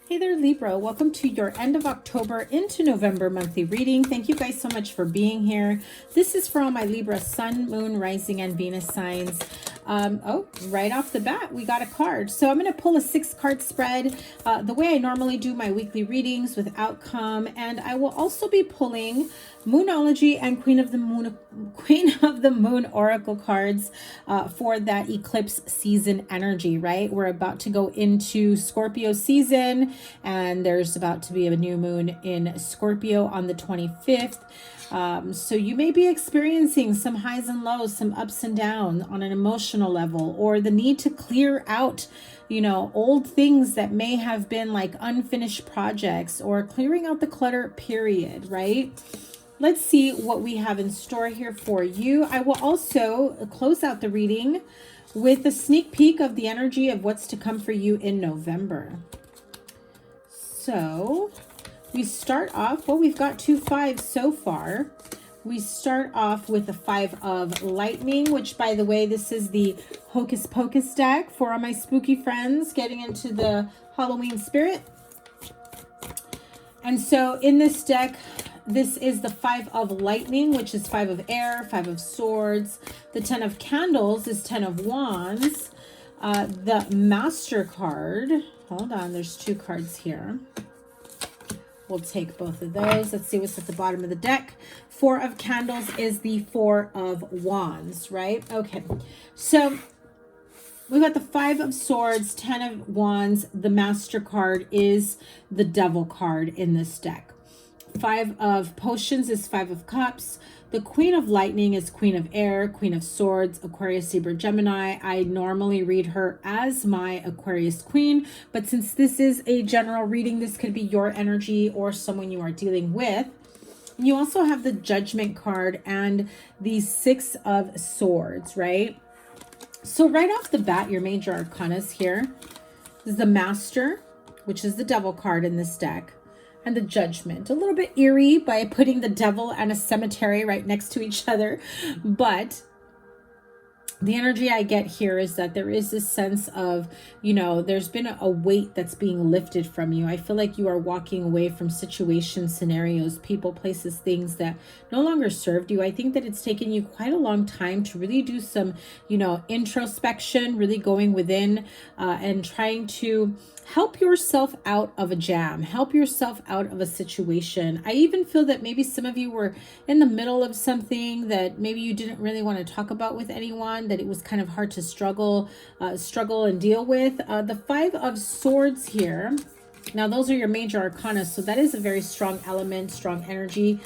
Hey there, Libra. Welcome to your end of October into November monthly reading. Thank you guys so much for being here. This is for all my Libra Sun, Moon, Rising, and Venus signs. Right off the bat, we got a card. So I'm going to pull a 6-card spread the way I normally do my weekly readings with outcome. And I will also be pulling Moonology and Queen of the Moon Oracle cards for that eclipse season energy, right? We're about to go into Scorpio season, and there's about to be a new moon in Scorpio on the 25th. So you may be experiencing some highs and lows, some ups and downs on an emotional level, or the need to clear out, old things that may have been like unfinished projects, or clearing out the clutter period, right? Let's see what we have in store here for you. I will also close out the reading with a sneak peek of the energy of what's to come for you in November. So we start off, well, we've got 2 5s so far. We start off with the 5 of Lightning, which, by the way, this is the Hocus Pocus deck for all my spooky friends getting into the Halloween spirit. And so in this deck, this is the 5 of Lightning, which is 5 of Air, 5 of Swords. The 10 of Candles is 10 of Wands. The Master card, hold on, there's 2 cards here. We'll take both of those. Let's see what's at the bottom of the deck. 4 of Candles is the 4 of Wands, right? Okay, so we've got the 5 of Swords, 10 of Wands. The Master card is the Devil card in this deck. 5 of Potions is 5 of Cups. The Queen of Lightning is Queen of Air, Queen of Swords, Aquarius, Libra, Gemini. I normally read her as my Aquarius Queen, but since this is a general reading, this could be your energy or someone you are dealing with. You also have the Judgment card and the 6 of Swords, right? So right off the bat, your major arcanas here is the Master, which is the Devil card in this deck, and the Judgment. A little bit eerie by putting the Devil and a cemetery right next to each other, but the energy I get here is that there is this sense of, there's been a weight that's being lifted from you. I feel like you are walking away from situations, scenarios, people, places, things that no longer served you. I think that it's taken you quite a long time to really do some, introspection, really going within and trying to help yourself out of a jam, help yourself out of a situation. I even feel that maybe some of you were in the middle of something that maybe you didn't really want to talk about with anyone, that it was kind of hard to struggle and deal with. The 5 of Swords here. Now, those are your major arcana, so that is a very strong element, strong energy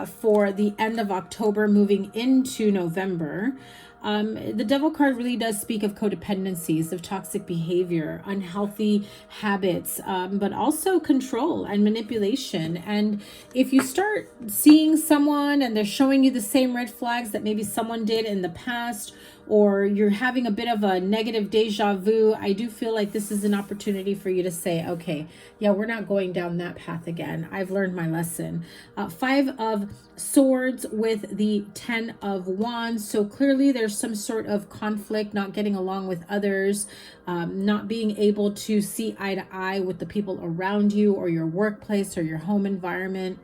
for the end of October moving into November. The Devil card really does speak of codependencies, of toxic behavior, unhealthy habits, but also control and manipulation. And if you start seeing someone and they're showing you the same red flags that maybe someone did in the past, or you're having a bit of a negative deja vu, I do feel like this is an opportunity for you to say, okay, yeah, we're not going down that path again. I've learned my lesson. 5 of Swords with the 10 of Wands. So clearly there's some sort of conflict, not getting along with others, not being able to see eye to eye with the people around you or your workplace or your home environment.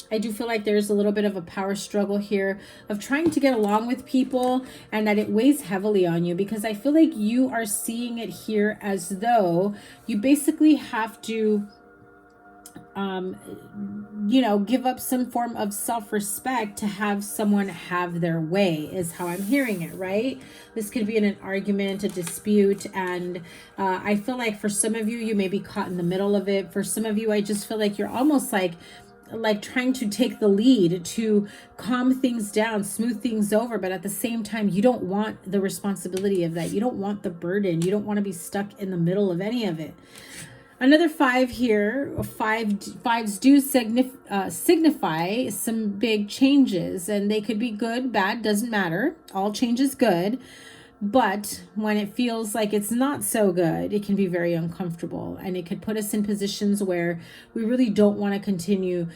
I do feel like there's a little bit of a power struggle here of trying to get along with people, and that it weighs heavily on you, because I feel like you are seeing it here as though you basically have to give up some form of self-respect to have someone have their way, is how I'm hearing it, right? This could be in an argument, a dispute, and I feel like for some of you, you may be caught in the middle of it. For some of you, I just feel like you're almost like trying to take the lead to calm things down, smooth things over, but at the same time, you don't want the responsibility of that. You don't want the burden. You don't want to be stuck in the middle of any of it. Another 5 here, 5s do signify some big changes, and they could be good, bad, doesn't matter. All change is good. But when it feels like it's not so good, it can be very uncomfortable, and it could put us in positions where we really don't want to continue,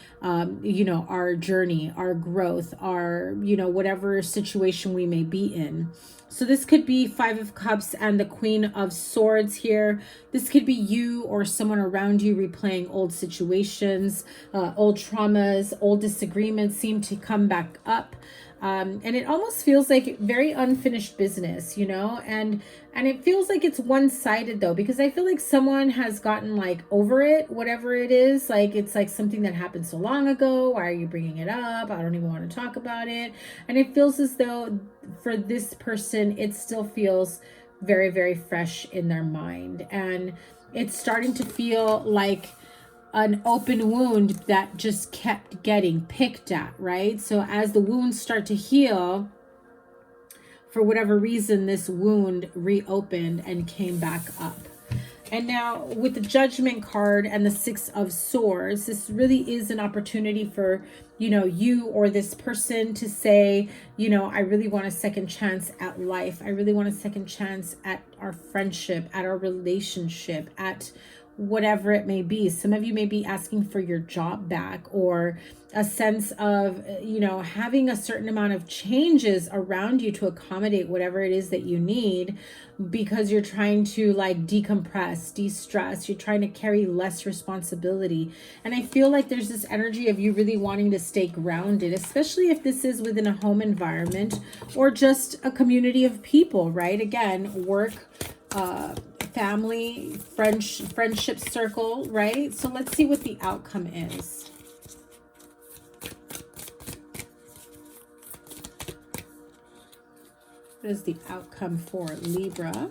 you know, our journey, our growth, our, you know, whatever situation we may be in. So this could be Five of Cups and the Queen of Swords here. This could be you or someone around you replaying old situations, old traumas, old disagreements seem to come back up. And it almost feels like very unfinished business, you know, and it feels like it's one-sided though, because I feel like someone has gotten like over it, whatever it is. Like, it's like something that happened so long ago. Why are you bringing it up? I don't even want to talk about it. And it feels as though for this person, it still feels very, very fresh in their mind. And it's starting to feel like an open wound that just kept getting picked at, right? So as the wounds start to heal, for whatever reason, this wound reopened and came back up. And now with the Judgment card and the Six of Swords, this really is an opportunity for, you know, you or this person to say, you know, I really want a second chance at life. I really want a second chance at our friendship, at our relationship, at whatever it may be. Some of you may be asking for your job back, or a sense of, you know, having a certain amount of changes around you to accommodate whatever it is that you need, because you're trying to like decompress, de-stress, you're trying to carry less responsibility. And I feel like there's this energy of you really wanting to stay grounded, especially if this is within a home environment or just a community of people, right? Again, work, family, friendship circle, right? So let's see what the outcome is. What is the outcome for Libra?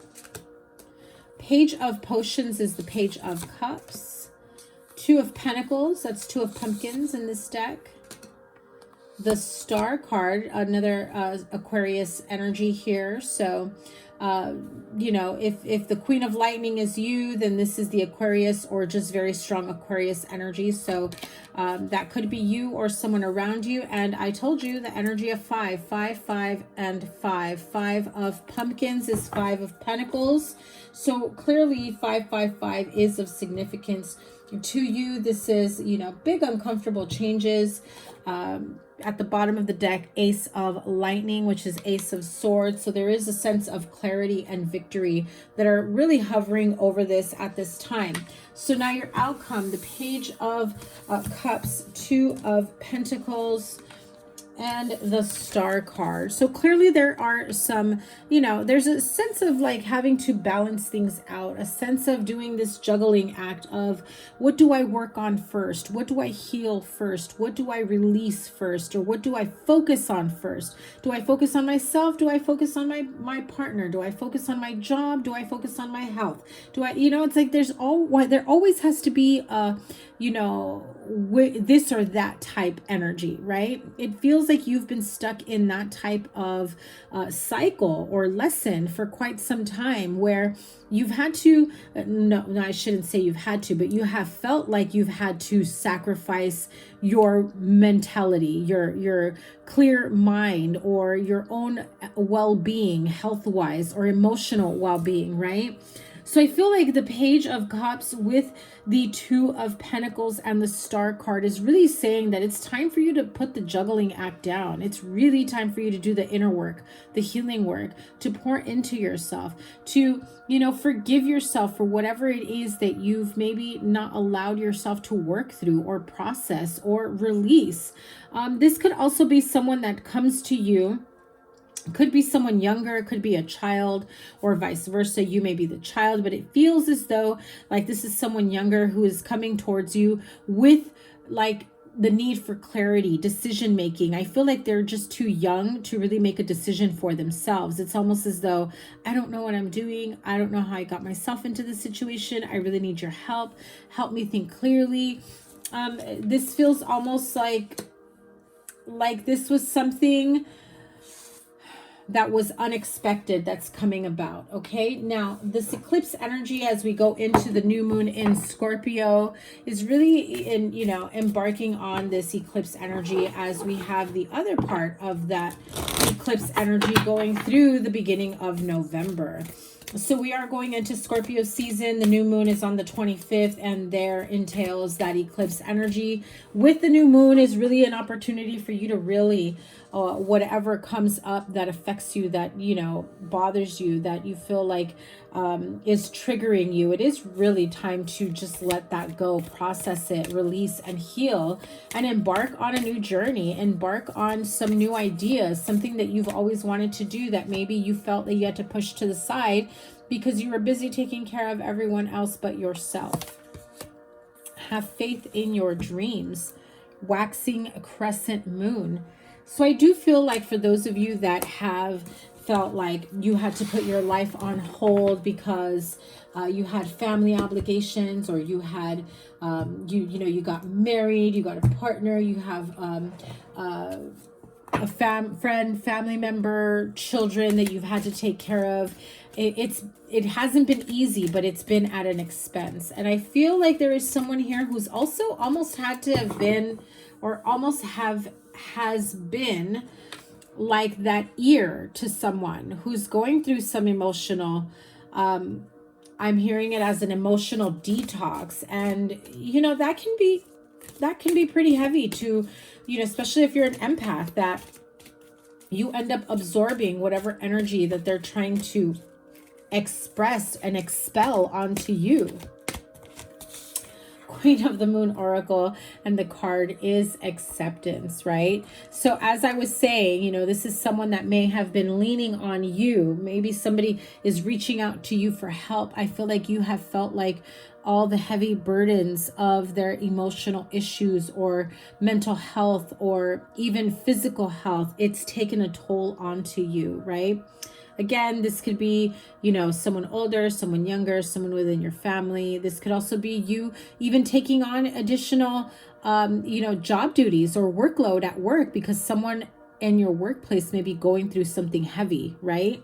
Page of Potions is the Page of Cups. Two of Pentacles, that's two of pumpkins in this deck. The Star card, another Aquarius energy here. So you know, if the Queen of Lightning is you, then this is the Aquarius, or just very strong Aquarius energy. So that could be you or someone around you. And I told you the energy of 5, 5, 5, and 5. 5 of pumpkins is 5 of pentacles. So clearly 5, 5, 5 is of significance to you. This is, you know, big uncomfortable changes. At the bottom of the deck, Ace of Lightning, which is Ace of Swords. So there is a sense of clarity and victory that are really hovering over this at this time. So now your outcome, the Page of Cups, Two of Pentacles, and the Star card. So clearly there are some, you know, there's a sense of like having to balance things out, a sense of doing this juggling act of, what do I work on first? What do I heal first? What do I release first? Or what do I focus on first? Do I focus on myself? Do I focus on my partner? Do I focus on my job? Do I focus on my health? Do I, you know, it's like there always has to be a, you know, this or that type energy, right? It feels like you've been stuck in that type of cycle or lesson for quite some time, where you've had to, no, I shouldn't say you've had to, but you have felt like you've had to sacrifice your mentality, your clear mind, or your own well-being, health-wise or emotional well-being, right? So I feel like the Page of Cups with the Two of Pentacles and the Star card is really saying that it's time for you to put the juggling act down. It's really time for you to do the inner work, the healing work, to pour into yourself, to, you know, forgive yourself for whatever it is that you've maybe not allowed yourself to work through or process or release. This could also be someone that comes to you. Could be someone younger, it could be a child, or vice versa. You may be the child, but it feels as though like this is someone younger who is coming towards you with like the need for clarity, decision making. I feel like they're just too young to really make a decision for themselves. It's almost as though, I don't know what I'm doing. I don't know how I got myself into this situation. I really need your help. Help me think clearly. This feels almost like this was something that was unexpected that's coming about. Okay, now this eclipse energy as we go into the new moon in Scorpio is really in, you know, embarking on this eclipse energy as we have the other part of that eclipse energy going through the beginning of November. So we are going into Scorpio season. The new moon is on the 25th, and there entails that eclipse energy. With the new moon is really an opportunity for you to really, whatever comes up that affects you, that, you know, bothers you, that you feel like is triggering you. It is really time to just let that go, process it, release and heal, and embark on a new journey, embark on some new ideas, something that you've always wanted to do that maybe you felt that you had to push to the side because you were busy taking care of everyone else but yourself. Have faith in your dreams. Waxing crescent moon. So I do feel like for those of you that have felt like you had to put your life on hold because you had family obligations, or you had you got married, you got a partner, you have a family member, children that you've had to take care of. It hasn't been easy, but it's been at an expense. And I feel like there is someone here who's also almost had to have been, or almost has been like that ear to someone who's going through some emotional, I'm hearing it as an emotional detox. And, you know, that can be pretty heavy to, you know, especially if you're an empath, that you end up absorbing whatever energy that they're trying to express and expel onto you. Queen of the Moon Oracle, and the card is acceptance, right? So as I was saying, you know, this is someone that may have been leaning on you. Maybe somebody is reaching out to you for help. I feel like you have felt like all the heavy burdens of their emotional issues or mental health or even physical health, it's taken a toll onto you, right? Again, this could be, you know, someone older, someone younger, someone within your family. This could also be you even taking on additional, you know, job duties or workload at work because someone in your workplace may be going through something heavy, right?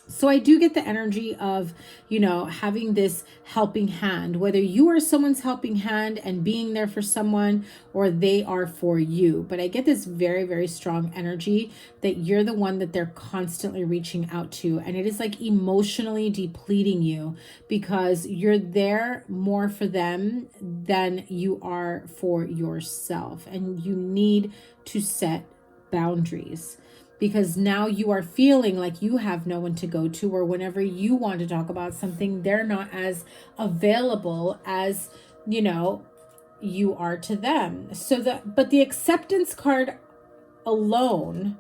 So I do get the energy of, you know, having this helping hand, whether you are someone's helping hand and being there for someone, or they are for you. But I get this very, very strong energy that you're the one that they're constantly reaching out to. And it is like emotionally depleting you because you're there more for them than you are for yourself. And you need to set boundaries, because now you are feeling like you have no one to go to, or whenever you want to talk about something, they're not as available as, you know, you are to them. But the acceptance card alone,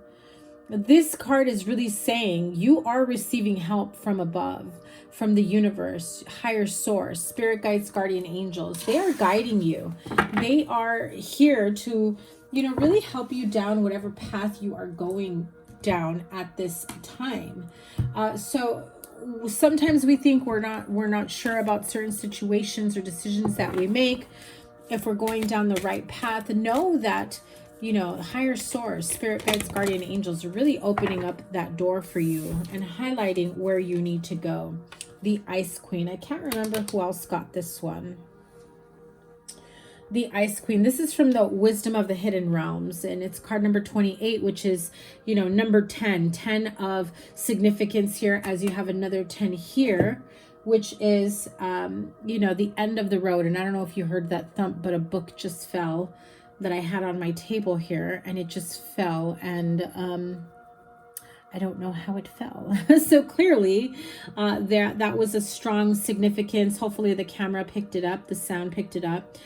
this card is really saying you are receiving help from above, from the universe, higher source, spirit guides, guardian angels. They are guiding you. They are here to, you know, really help you down whatever path you are going down at this time. So sometimes we think we're not sure about certain situations or decisions that we make, if we're going down the right path. Know that, you know, higher source, spirit guides, guardian angels are really opening up that door for you and highlighting where you need to go. The Ice Queen. I can't remember who else got this one. The Ice Queen. This is from the Wisdom of the Hidden Realms, and it's card number 28, which is, you know, number 10 of significance here, as you have another 10 here, which is, you know, the end of the road. And I don't know if you heard that thump, but a book just fell that I had on my table here, and it just fell, and I don't know how it fell. So clearly that was a strong significance. Hopefully the camera picked it up, the sound picked it up.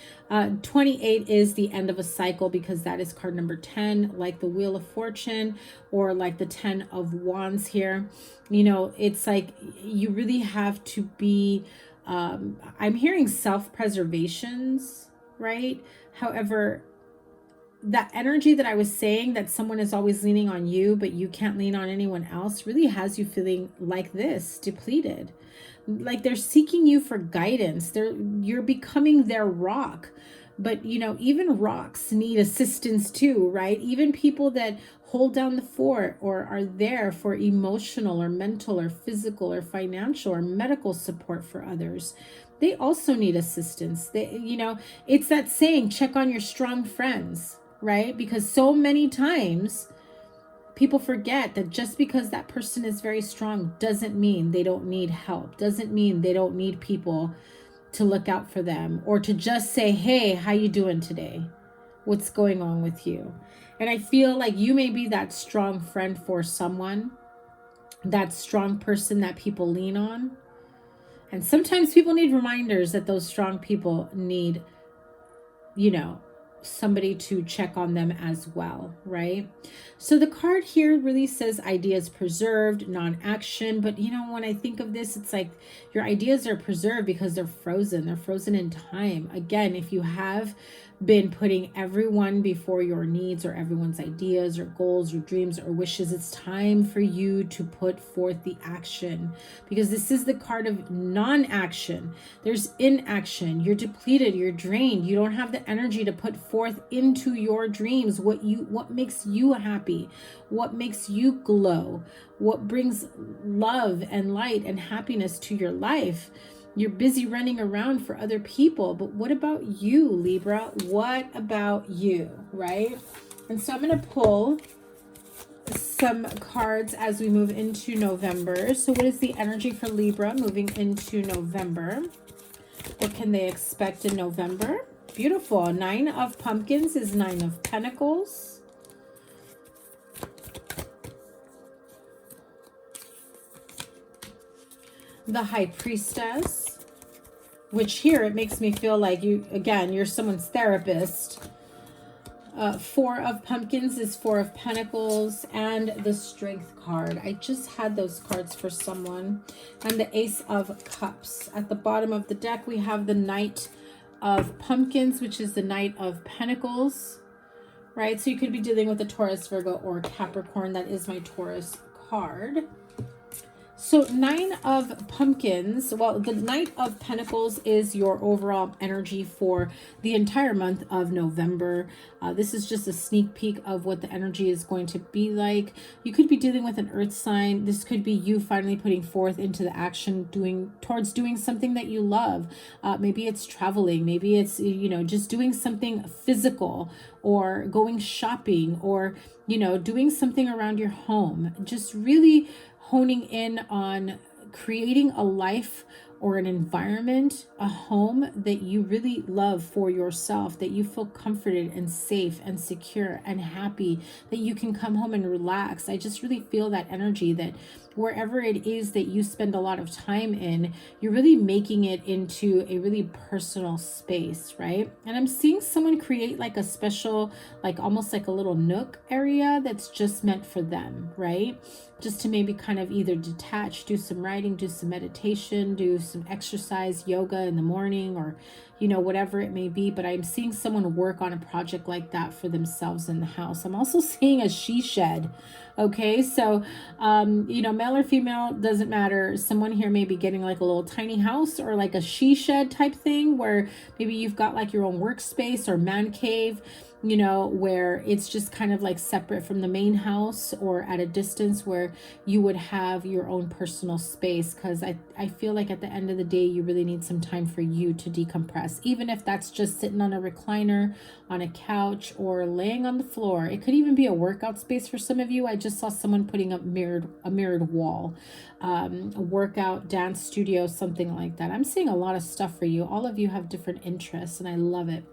28 is the end of a cycle, because that is card number 10, like the Wheel of Fortune, or like the 10 of Wands here. You know, it's like you really have to be, I'm hearing self-preservations, right? However, that energy that I was saying, that someone is always leaning on you, but you can't lean on anyone else, really has you feeling like this, depleted. Like they're seeking you for guidance. You're becoming their rock. But, you know, even rocks need assistance too, right? Even people that hold down the fort or are there for emotional or mental or physical or financial or medical support for others, they also need assistance. They, you know, it's that saying, check on your strong friends, right? Because so many times people forget that just because that person is very strong doesn't mean they don't need help, doesn't mean they don't need people to look out for them, or to just say, hey, how you doing today? What's going on with you? And I feel like you may be that strong friend for someone, that strong person that people lean on. And sometimes people need reminders that those strong people need, you know, somebody to check on them as well, right? So the card here really says ideas preserved, non-action. But you know, when I think of this, it's like your ideas are preserved because they're frozen. They're frozen in time. Again, if you have been putting everyone before your needs, or everyone's ideas or goals or dreams or wishes, it's time for you to put forth the action, because this is the card of non-action. There's inaction. You're depleted, you're drained, you don't have the energy to put forth into your dreams what makes you happy, what makes you glow, what brings love and light and happiness to your life. You're busy running around for other people, but what about you, Libra? What about you, right? And so I'm going to pull some cards as we move into November. So what is the energy for Libra moving into November? What can they expect in November? Beautiful. 9 of Pumpkins is 9 of Pentacles. The High Priestess, which here it makes me feel like you're someone's therapist. 4 of Pumpkins is 4 of Pentacles, and the Strength card. I just had those cards for someone. And the Ace of Cups. At the bottom of the deck, we have the Knight of Pumpkins, which is the Knight of Pentacles, right? So you could be dealing with a Taurus, Virgo, or Capricorn. That is my Taurus card. So 9 of Pumpkins, well, the Knight of Pentacles is your overall energy for the entire month of November. This is just a sneak peek of what the energy is going to be like. You could be dealing with an earth sign. This could be you finally putting forth into the action, towards doing something that you love. Maybe it's traveling. Maybe it's, just doing something physical, or going shopping, or, doing something around your home. Just really honing in on creating a life or an environment, a home that you really love for yourself, that you feel comforted and safe and secure and happy, that you can come home and relax. I just really feel that energy, that wherever it is that you spend a lot of time in, you're really making it into a really personal space, right? And I'm seeing someone create like a special, like almost like a little nook area that's just meant for them, right? Just to maybe kind of either detach, do some writing, do some meditation, do some exercise, yoga in the morning, or, whatever it may be. But I'm seeing someone work on a project like that for themselves in the house. I'm also seeing a she shed. Okay, so, male or female, doesn't matter. Someone here may be getting like a little tiny house, or like a she shed type thing, where maybe you've got like your own workspace or man cave, where it's just kind of like separate from the main house, or at a distance where you would have your own personal space. Because I feel like at the end of the day, you really need some time for you to decompress, even if that's just sitting on a recliner, on a couch, or laying on the floor. It could even be a workout space for some of you. I just saw someone putting up a mirrored wall, a workout, dance studio, something like that. I'm seeing a lot of stuff for you. All of you have different interests, and I love it.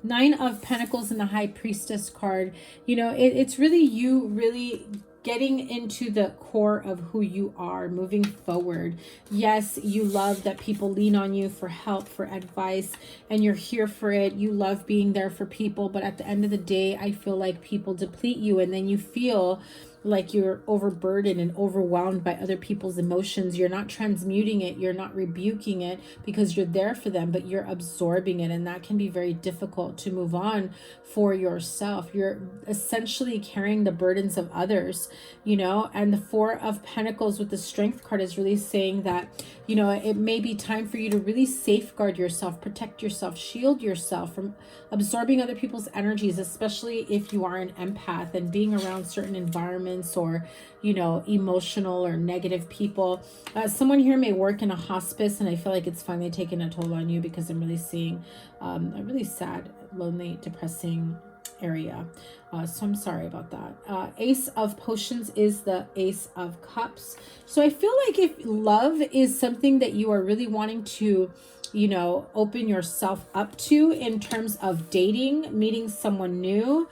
9 of Pentacles and the High Priestess card. It's really you really getting into the core of who you are moving forward. Yes, you love that people lean on you for help, for advice, and you're here for it. You love being there for people, but at the end of the day, I feel like people deplete you, and then you feel like you're overburdened and overwhelmed by other people's emotions. You're not transmuting it, you're not rebuking it, because you're there for them, but you're absorbing it, and that can be very difficult to move on for yourself. You're essentially carrying the burdens of others, and the 4 of Pentacles with the Strength card is really saying that, it may be time for you to really safeguard yourself, protect yourself, shield yourself from absorbing other people's energies, especially if you are an empath and being around certain environments, or emotional or negative people. Someone here may work in a hospice, and I feel like it's finally taken a toll on you, because I'm really seeing a really sad, lonely, depressing area. So I'm sorry about that. Ace of Potions is the Ace of Cups. So I feel like if love is something that you are really wanting to, you know, open yourself up to in terms of dating, meeting someone new,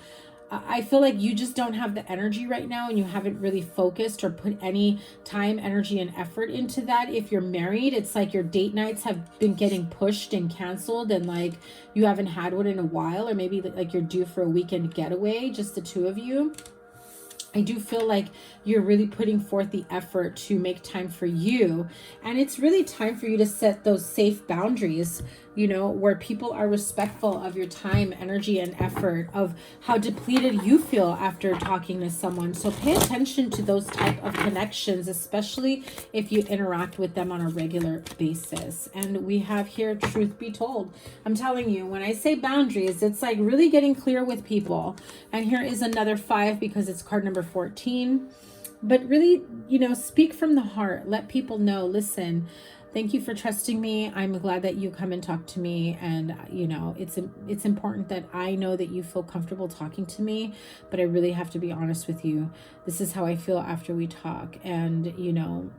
I feel like you just don't have the energy right now, and you haven't really focused or put any time, energy, and effort into that. If you're married, it's like your date nights have been getting pushed and canceled, and like you haven't had one in a while, or maybe like you're due for a weekend getaway, just the two of you. I do feel like you're really putting forth the effort to make time for you. And it's really time for you to set those safe boundaries, you know, where people are respectful of your time, energy, and effort, of how depleted you feel after talking to someone. So pay attention to those type of connections, especially if you interact with them on a regular basis. And we have here, truth be told. I'm telling you, when I say boundaries, it's like really getting clear with people. And here is another 5 because it's card number 14. But really, you know, speak from the heart. Let people know, listen, thank you for trusting me. I'm glad that you come and talk to me. And, you know, it's important that I know that you feel comfortable talking to me, but I really have to be honest with you. This is how I feel after we talk. And, you know,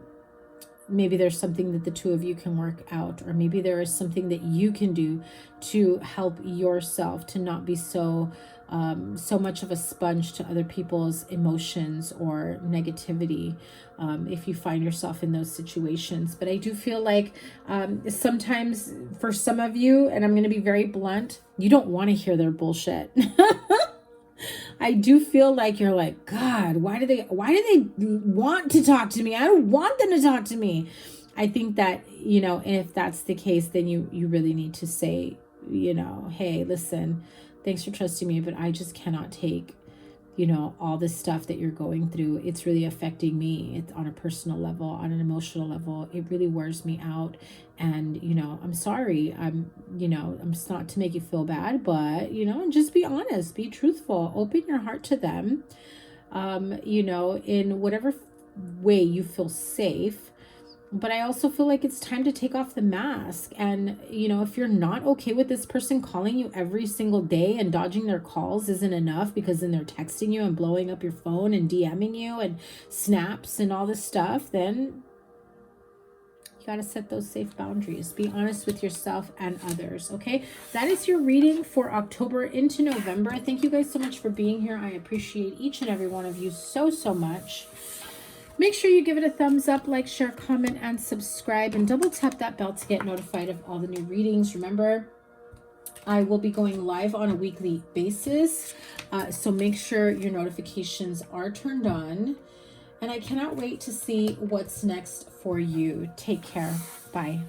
maybe there's something that the two of you can work out, or maybe there is something that you can do to help yourself to not be so much of a sponge to other people's emotions or negativity, if you find yourself in those situations. But I do feel like sometimes for some of you, and I'm going to be very blunt, you don't want to hear their bullshit. I do feel like you're like, God, why do they want to talk to me? I don't want them to talk to me. I think that, you know, if that's the case, then you really need to say, you know, hey, listen, thanks for trusting me, but I just cannot take, you know, all this stuff that you're going through. It's really affecting me. It's on a personal level, on an emotional level. It really wears me out. And, you know, I'm sorry. You know, I'm just not to make you feel bad, but, you know, just be honest, be truthful, open your heart to them, you know, in whatever way you feel safe. But I also feel like it's time to take off the mask. And, you know, if you're not okay with this person calling you every single day and dodging their calls isn't enough, because then they're texting you and blowing up your phone and DMing you and snaps and all this stuff, then you got to set those safe boundaries. Be honest with yourself and others, okay? That is your reading for October into November. Thank you guys so much for being here. I appreciate each and every one of you so, so much. Make sure you give it a thumbs up, like, share, comment, and subscribe, and double tap that bell to get notified of all the new readings. Remember, I will be going live on a weekly basis, so make sure your notifications are turned on. And I cannot wait to see what's next for you. Take care. Bye.